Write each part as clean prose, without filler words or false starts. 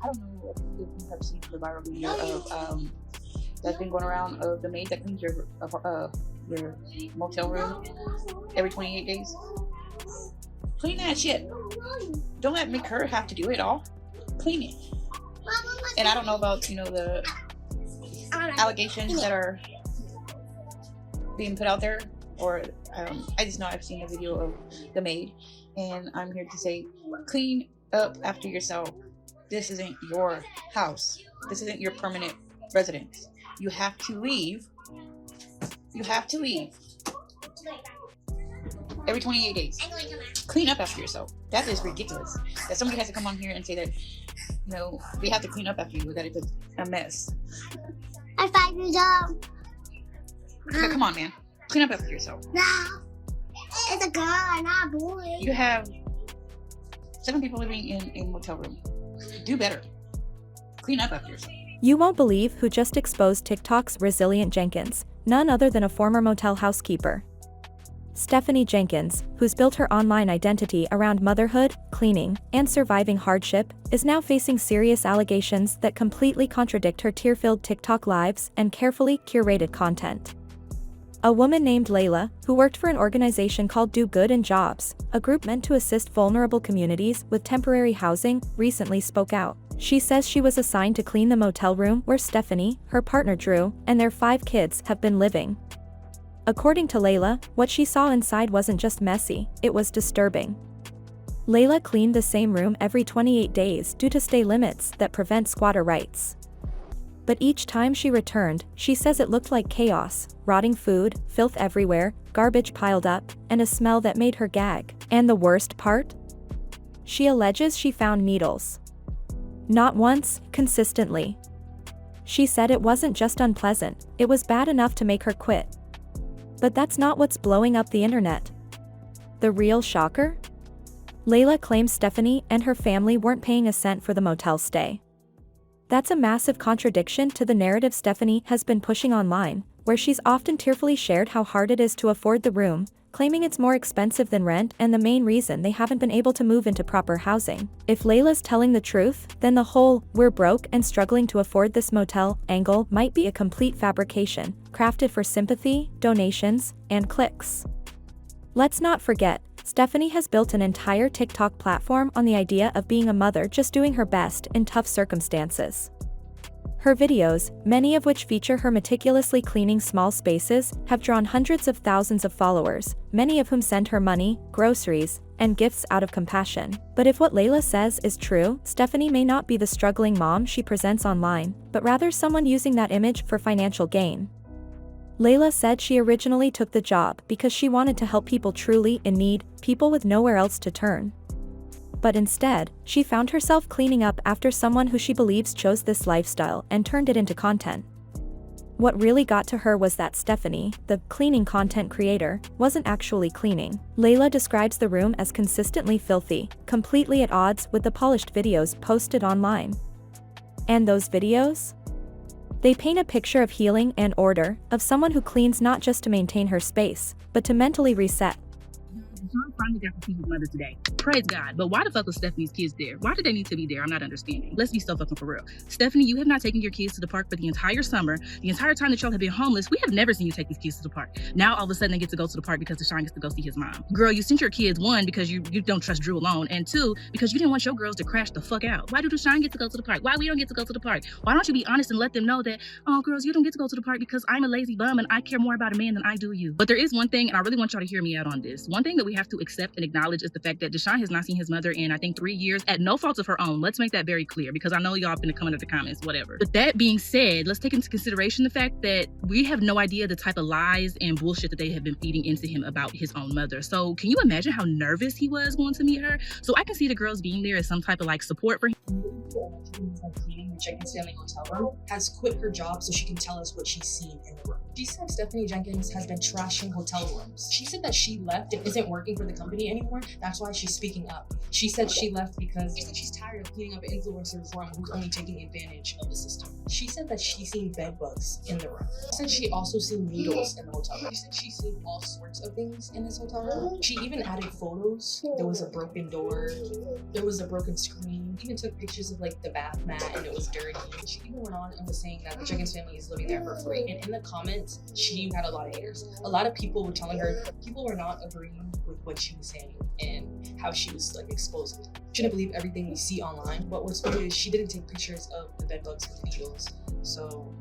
I don't know if you have seen the viral video of that's been going around of the maid that cleans your motel room every 28 days. Clean that shit. Don't make her have to do it all. Clean it. And I don't know about, the allegations that are being put out there, or I just know I've seen a video of the maid, and I'm here to say, clean up after yourself. This isn't your house. This isn't your permanent residence. You have to leave. You have to leave every 28 days. Clean up after yourself. That is ridiculous. That somebody has to come on here and say that, they have to clean up after you, that it's a mess. I'm 5 years old. Okay, come on, man. Clean up after yourself. No. It's a girl, not a boy. You have 7 people living in a motel room. Do better. Clean up after yourself. You won't believe who just exposed TikTok's resilient Jenkins, none other than a former motel housekeeper. Stephanie Jenkins, who's built her online identity around motherhood, cleaning, and surviving hardship, is now facing serious allegations that completely contradict her tear-filled TikTok lives and carefully curated content. A woman named Layla, who worked for an organization called Do Good in Jobs, a group meant to assist vulnerable communities with temporary housing, recently spoke out. She says she was assigned to clean the motel room where Stephanie, her partner Drew, and their 5 kids have been living. According to Layla, what she saw inside wasn't just messy, it was disturbing. Layla cleaned the same room every 28 days due to stay limits that prevent squatter rights. But each time she returned, she says it looked like chaos, rotting food, filth everywhere, garbage piled up, and a smell that made her gag. And the worst part? She alleges she found needles. Not once, consistently. She said it wasn't just unpleasant, it was bad enough to make her quit. But that's not what's blowing up the internet. The real shocker? Layla claims Stephanie and her family weren't paying a cent for the motel stay. That's a massive contradiction to the narrative Stephanie has been pushing online, where she's often tearfully shared how hard it is to afford the room, claiming it's more expensive than rent and the main reason they haven't been able to move into proper housing. If Layla's telling the truth, then the whole "we're broke and struggling to afford this motel" angle might be a complete fabrication, crafted for sympathy, donations, and clicks. Let's not forget, Stephanie has built an entire TikTok platform on the idea of being a mother just doing her best in tough circumstances. Her videos, many of which feature her meticulously cleaning small spaces, have drawn hundreds of thousands of followers, many of whom send her money, groceries, and gifts out of compassion. But if what Layla says is true, Stephanie may not be the struggling mom she presents online, but rather someone using that image for financial gain. Layla said she originally took the job because she wanted to help people truly in need, people with nowhere else to turn. But instead, she found herself cleaning up after someone who she believes chose this lifestyle and turned it into content. What really got to her was that Stephanie, the cleaning content creator, wasn't actually cleaning. Layla describes the room as consistently filthy, completely at odds with the polished videos posted online. And those videos? They paint a picture of healing and order, of someone who cleans not just to maintain her space, but to mentally reset. John finally got to see his mother today. Praise God. But why the fuck was Stephanie's kids there? Why did they need to be there? I'm not understanding. Let's be so fucking for real. Stephanie, you have not taken your kids to the park for the entire summer. The entire time that y'all have been homeless, we have never seen you take these kids to the park. Now all of a sudden they get to go to the park because Deshaun gets to go see his mom. Girl, you sent your kids, 1, because you don't trust Drew alone, and 2, because you didn't want your girls to crash the fuck out. Why do Deshaun get to go to the park? Why we don't get to go to the park? Why don't you be honest and let them know that, oh girls, you don't get to go to the park because I'm a lazy bum and I care more about a man than I do you. But there is one thing, and I really want y'all to hear me out on this. One thing that we have to accept and acknowledge is the fact that Deshaun has not seen his mother in, I think, 3 years, at no fault of her own. Let's make that very clear, because I know y'all been coming to the comments, whatever. But that being said, let's take into consideration the fact that we have no idea the type of lies and bullshit that they have been feeding into him about his own mother. So can you imagine how nervous he was going to meet her? So I can see the girls being there as some type of support for him. Cleaning the Jenkins family hotel room has quit her job so she can tell us what she's seen in the room. She said Stephanie Jenkins has been trashing hotel rooms. She said that she left and isn't working for the company anymore. That's why she's speaking up. She said she left because she's tired of cleaning up an influencer's room who's only taking advantage of the system. She said that she's seen bed bugs in the room. She said she also seen needles in the hotel room. She said she's seen all sorts of things in this hotel room. She even added photos. There was a broken door. There was a broken screen. Even took took pictures of like the bath mat and it was dirty. She even went on and was saying that the Jenkins family is living there for free. And in the comments, she had a lot of haters. A lot of people were telling her people were not agreeing with what she was saying and how she was like exposing. Shouldn't believe everything we see online. What was funny is she didn't take pictures of the bed bugs with needles. So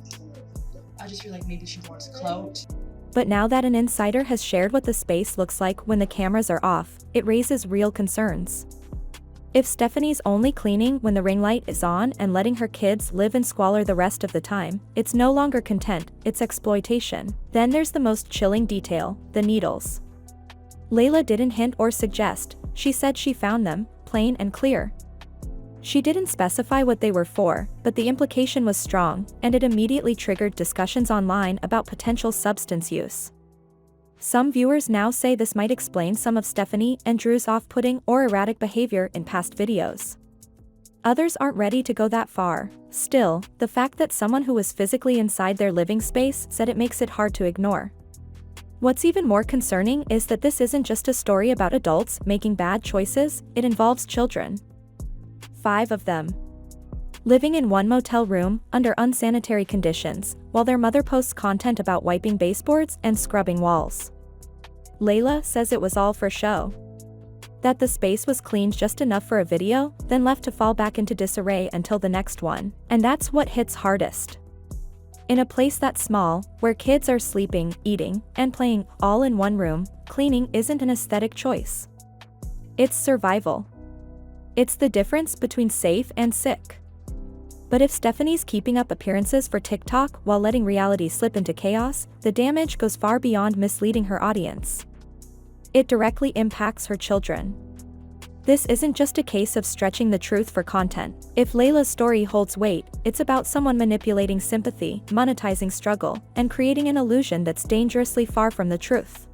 I just feel like maybe she wants clout. But now that an insider has shared what the space looks like when the cameras are off, it raises real concerns. If Stephanie's only cleaning when the ring light is on and letting her kids live in squalor the rest of the time, it's no longer content, it's exploitation. Then there's the most chilling detail, the needles. Layla didn't hint or suggest, she said she found them, plain and clear. She didn't specify what they were for, but the implication was strong, and it immediately triggered discussions online about potential substance use. Some viewers now say this might explain some of Stephanie and Drew's off-putting or erratic behavior in past videos. Others aren't ready to go that far. Still, the fact that someone who was physically inside their living space said it makes it hard to ignore. What's even more concerning is that this isn't just a story about adults making bad choices, it involves children. 5 of them. Living in one motel room, under unsanitary conditions, while their mother posts content about wiping baseboards and scrubbing walls. Layla says it was all for show. That the space was cleaned just enough for a video, then left to fall back into disarray until the next one. And that's what hits hardest. In a place that small, where kids are sleeping, eating, and playing all in one room, cleaning isn't an aesthetic choice. It's survival. It's the difference between safe and sick. But if Stephanie's keeping up appearances for TikTok while letting reality slip into chaos, the damage goes far beyond misleading her audience. It directly impacts her children. This isn't just a case of stretching the truth for content. If Layla's story holds weight, it's about someone manipulating sympathy, monetizing struggle, and creating an illusion that's dangerously far from the truth.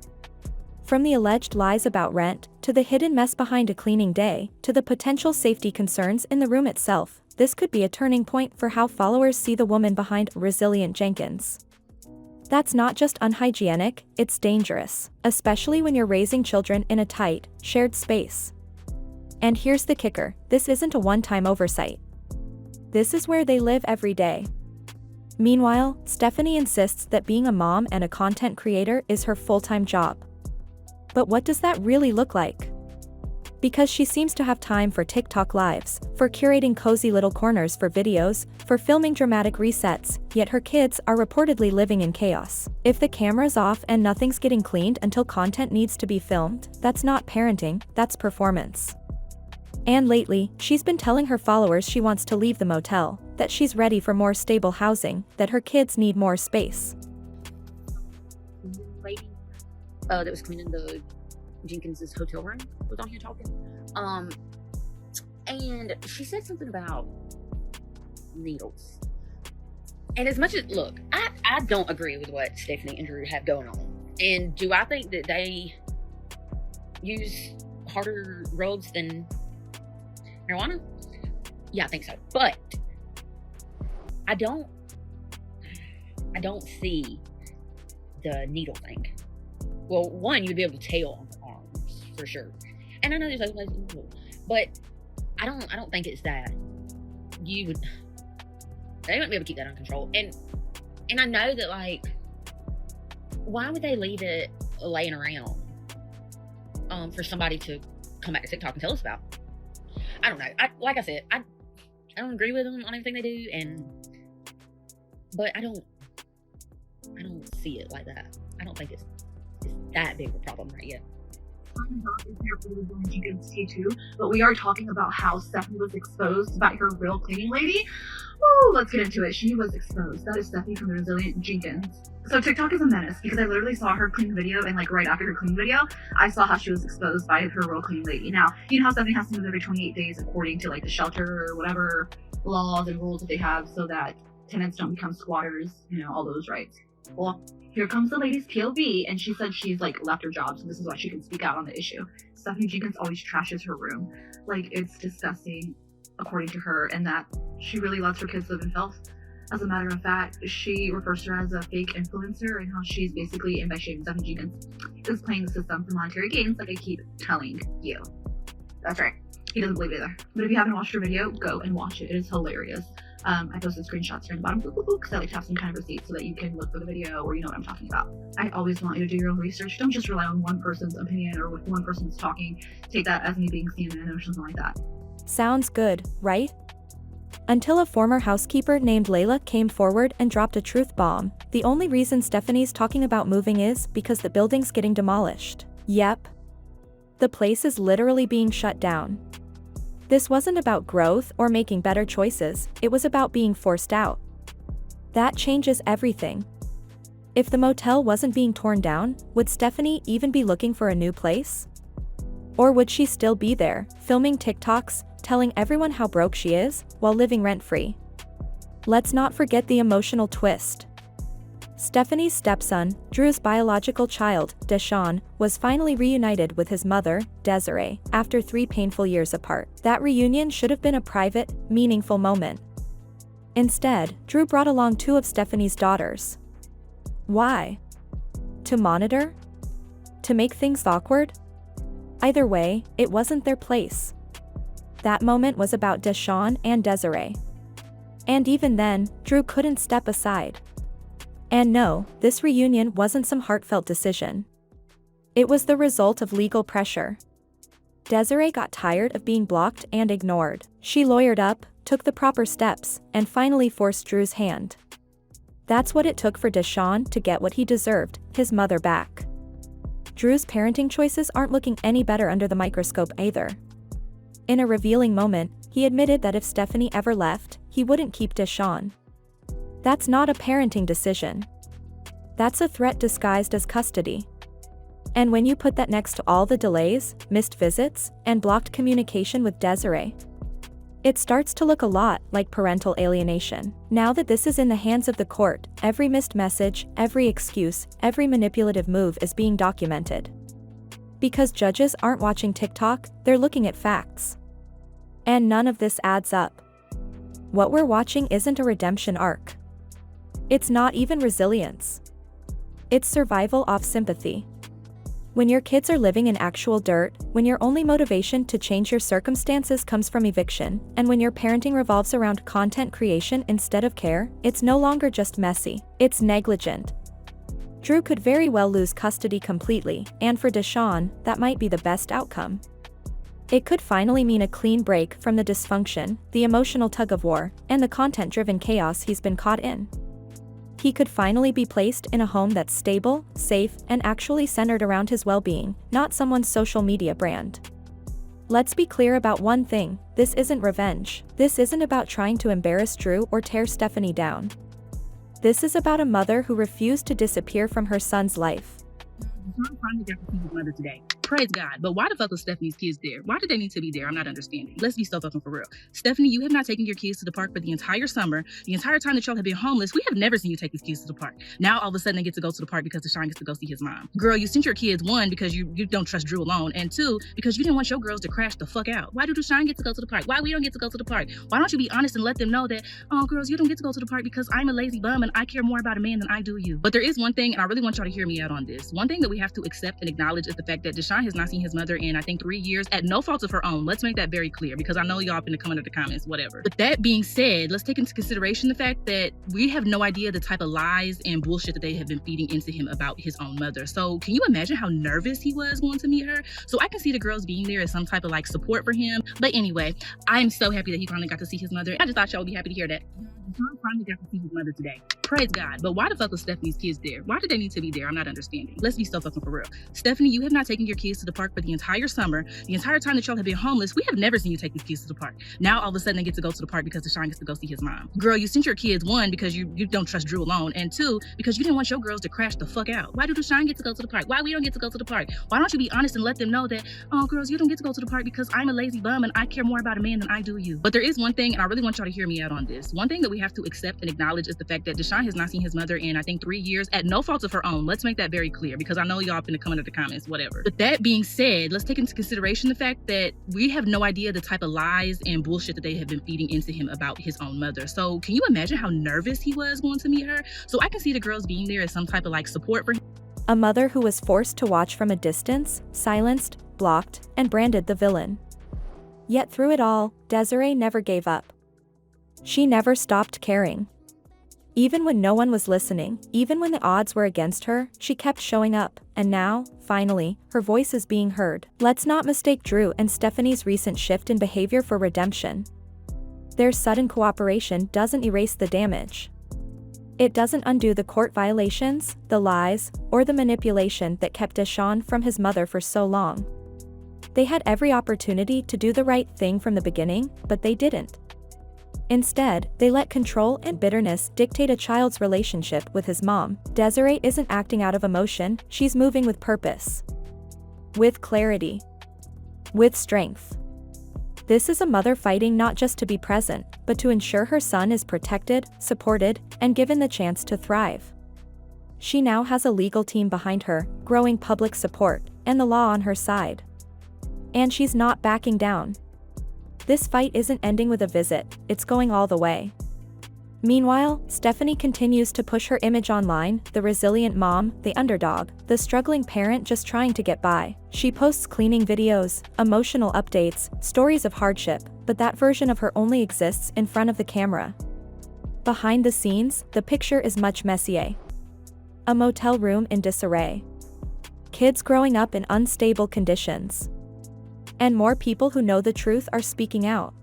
From the alleged lies about rent, to the hidden mess behind a cleaning day, to the potential safety concerns in the room itself, this could be a turning point for how followers see the woman behind Resilient Jenkins. That's not just unhygienic, it's dangerous, especially when you're raising children in a tight, shared space. And here's the kicker, this isn't a one-time oversight. This is where they live every day. Meanwhile, Stephanie insists that being a mom and a content creator is her full-time job. But what does that really look like? Because she seems to have time for TikTok lives, for curating cozy little corners for videos, for filming dramatic resets, yet her kids are reportedly living in chaos. If the camera's off and nothing's getting cleaned until content needs to be filmed, that's not parenting, that's performance. And lately, she's been telling her followers she wants to leave the motel, that she's ready for more stable housing, that her kids need more space. Lady that was cleaning the Jenkins' hotel room was on here talking. And she said something about needles. And as much as, look, I don't agree with what Stephanie and Drew have going on. And do I think that they use harder roads than marijuana? Yeah, I think so. But I don't see the needle thing. Well, one, you'd be able to tell on the arms for sure. And I know there's other places, but I don't think it's that. They wouldn't be able to keep that under control. And I know that, like, why would they leave it laying around for somebody to come back to TikTok and tell us about? I don't know. Like I said, I don't agree with them on everything they do, but I don't see it like that. I don't think it's that big of a problem right yet. Is here for the Resilient Jenkins T2, but we are talking about how Stephanie was exposed by her real cleaning lady. Woo, let's get into it. She was exposed. That is Stephanie from the Resilient Jenkins. So TikTok is a menace because I literally saw her clean video, and like right after her clean video, I saw how she was exposed by her real cleaning lady. Now, you know how Stephanie has to move every 28 days according to like the shelter or whatever laws and rules that they have so that tenants don't become squatters, you know, all those rights. Well, here comes the lady's POV, and she said she's like left her job, so this is why she can speak out on the issue. Stephanie Jenkins always trashes her room. Like, it's disgusting, according to her, and that she really lets her kids live in filth. As a matter of fact, she refers to her as a fake influencer, and how she's basically, and by shame, Stephanie Jenkins is playing the system for monetary gains, like I keep telling you. That's right. He doesn't believe it either. But if you haven't watched her video, go and watch it. It is hilarious. I posted screenshots here in the bottom because I like to have some kind of receipt so that you can look for the video or you know what I'm talking about. I always want you to do your own research. Don't just rely on one person's opinion or what one person's talking. Take that as me being CNN or something like that. Sounds good, right? Until a former housekeeper named Layla came forward and dropped a truth bomb. The only reason Stephanie's talking about moving is because the building's getting demolished. Yep. The place is literally being shut down. This wasn't about growth or making better choices, it was about being forced out. That changes everything. If the motel wasn't being torn down, would Stephanie even be looking for a new place? Or would she still be there, filming TikToks, telling everyone how broke she is, while living rent-free? Let's not forget the emotional twist. Stephanie's stepson, Drew's biological child, Deshaun, was finally reunited with his mother, Desiree, after 3 painful years apart. That reunion should have been a private, meaningful moment. Instead, Drew brought along 2 of Stephanie's daughters. Why? To monitor? To make things awkward? Either way, it wasn't their place. That moment was about Deshaun and Desiree. And even then, Drew couldn't step aside. And no, this reunion wasn't some heartfelt decision. It was the result of legal pressure. Desiree got tired of being blocked and ignored. She lawyered up, took the proper steps, and finally forced Drew's hand. That's what it took for Deshaun to get what he deserved, his mother back. Drew's parenting choices aren't looking any better under the microscope either. In a revealing moment, he admitted that if Stephanie ever left, he wouldn't keep Deshaun. That's not a parenting decision. That's a threat disguised as custody. And when you put that next to all the delays, missed visits, and blocked communication with Desiree, it starts to look a lot like parental alienation. Now that this is in the hands of the court, every missed message, every excuse, every manipulative move is being documented. Because judges aren't watching TikTok, they're looking at facts. And none of this adds up. What we're watching isn't a redemption arc. It's not even resilience. It's survival off sympathy. When your kids are living in actual dirt, when your only motivation to change your circumstances comes from eviction, and when your parenting revolves around content creation instead of care, it's no longer just messy, it's negligent. Drew could very well lose custody completely, and for Deshaun, that might be the best outcome. It could finally mean a clean break from the dysfunction, the emotional tug-of-war, and the content-driven chaos he's been caught in. He could finally be placed in a home that's stable, safe, and actually centered around his well-being, not someone's social media brand. Let's be clear about one thing, this isn't revenge. This isn't about trying to embarrass Drew or tear Stephanie down. This is about a mother who refused to disappear from her son's life. John finally got to see his mother today. Praise God. But why the fuck was Stephanie's kids there? Why did they need to be there? I'm not understanding. Let's be so fucking for real. Stephanie, you have not taken your kids to the park for the entire summer. The entire time that y'all have been homeless, we have never seen you take these kids to the park. Now all of a sudden they get to go to the park because Deshaun gets to go see his mom. Girl, you sent your kids, 1, because you don't trust Drew alone, and 2, because you didn't want your girls to crash the fuck out. Why do Deshaun get to go to the park? Why we don't get to go to the park? Why don't you be honest and let them know that, oh girls, you don't get to go to the park because I'm a lazy bum and I care more about a man than I do you. But there is one thing, and I really want y'all to hear me out on this. One thing that we have to accept and acknowledge is the fact that Deshaun has not seen his mother in, I think, 3 years at no fault of her own. Let's make that very clear, because I know y'all been to come under the comments, whatever. But that being said, let's take into consideration the fact that we have no idea the type of lies and bullshit that they have been feeding into him about his own mother. So can you imagine how nervous he was going to meet her? So I can see the girls being there as some type of like support for him. But anyway, I'm so happy that he finally got to see his mother. I just thought y'all would be happy to hear that. John finally got to see his mother today. Praise God. But why the fuck was Stephanie's kids there? Why did they need to be there? I'm not understanding. Let's be so fucking for real. Stephanie, you have not taken your kids to the park for the entire summer. The entire time that y'all have been homeless, we have never seen you take these kids to the park. Now all of a sudden they get to go to the park because Deshaun gets to go see his mom. Girl, you sent your kids, 1, because you don't trust Drew alone, and 2, because you didn't want your girls to crash the fuck out. Why do Deshaun get to go to the park? Why we don't get to go to the park? Why don't you be honest and let them know that, oh girls, you don't get to go to the park because I'm a lazy bum and I care more about a man than I do you. But there is one thing, and I really want y'all to hear me out on this. One thing that we have to accept and acknowledge is the fact that Deshaun has not seen his mother in, I think, 3 years at no fault of her own. Let's make that very clear, because I know y'all been to come under the comments, whatever. But that being said, let's take into consideration the fact that we have no idea the type of lies and bullshit that they have been feeding into him about his own mother. So can you imagine how nervous he was going to meet her? So I can see the girls being there as some type of like support for him. A mother who was forced to watch from a distance, silenced, blocked, and branded the villain. Yet through it all, Desiree never gave up. She never stopped caring. Even when no one was listening, even when the odds were against her, she kept showing up, and now, finally, her voice is being heard. Let's not mistake Drew and Stephanie's recent shift in behavior for redemption. Their sudden cooperation doesn't erase the damage. It doesn't undo the court violations, the lies, or the manipulation that kept Deshaun from his mother for so long. They had every opportunity to do the right thing from the beginning, but they didn't. Instead, they let control and bitterness dictate a child's relationship with his mom. Desiree isn't acting out of emotion, she's moving with purpose. With clarity. With strength. This is a mother fighting not just to be present, but to ensure her son is protected, supported, and given the chance to thrive. She now has a legal team behind her, growing public support, and the law on her side. And she's not backing down. This fight isn't ending with a visit, it's going all the way. Meanwhile, Stephanie continues to push her image online, the resilient mom, the underdog, the struggling parent just trying to get by. She posts cleaning videos, emotional updates, stories of hardship, but that version of her only exists in front of the camera. Behind the scenes, the picture is much messier. A motel room in disarray. Kids growing up in unstable conditions. And more people who know the truth are speaking out.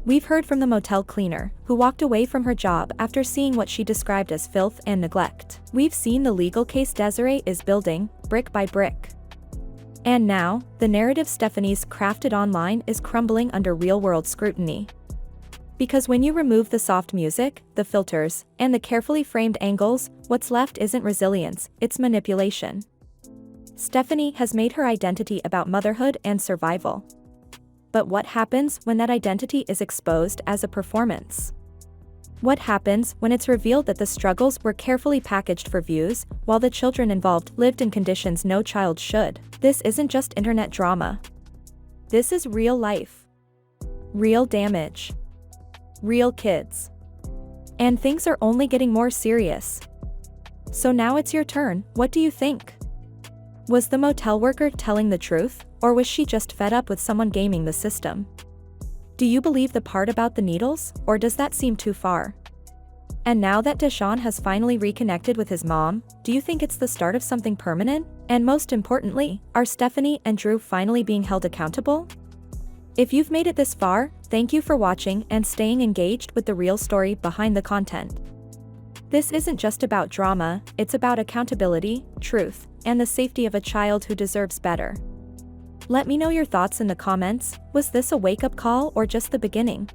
We've heard from the motel cleaner, who walked away from her job after seeing what she described as filth and neglect. We've seen the legal case Desiree is building, brick by brick. And now, the narrative Stephanie's crafted online is crumbling under real-world scrutiny. Because when you remove the soft music, the filters, and the carefully framed angles, what's left isn't resilience, it's manipulation. Stephanie has made her identity about motherhood and survival. But what happens when that identity is exposed as a performance? What happens when it's revealed that the struggles were carefully packaged for views, while the children involved lived in conditions no child should? This isn't just internet drama. This is real life. Real damage. Real kids. And things are only getting more serious. So now it's your turn, what do you think? Was the motel worker telling the truth, or was she just fed up with someone gaming the system? Do you believe the part about the needles, or does that seem too far? And now that Deshaun has finally reconnected with his mom, do you think it's the start of something permanent? And most importantly, are Stephanie and Drew finally being held accountable? If you've made it this far, thank you for watching and staying engaged with the real story behind the content. This isn't just about drama, it's about accountability, truth, and the safety of a child who deserves better. Let me know your thoughts in the comments. Was this a wake-up call or just the beginning?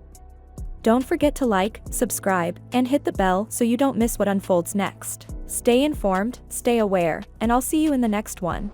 Don't forget to like, subscribe, and hit the bell so you don't miss what unfolds next. Stay informed, stay aware, and I'll see you in the next one.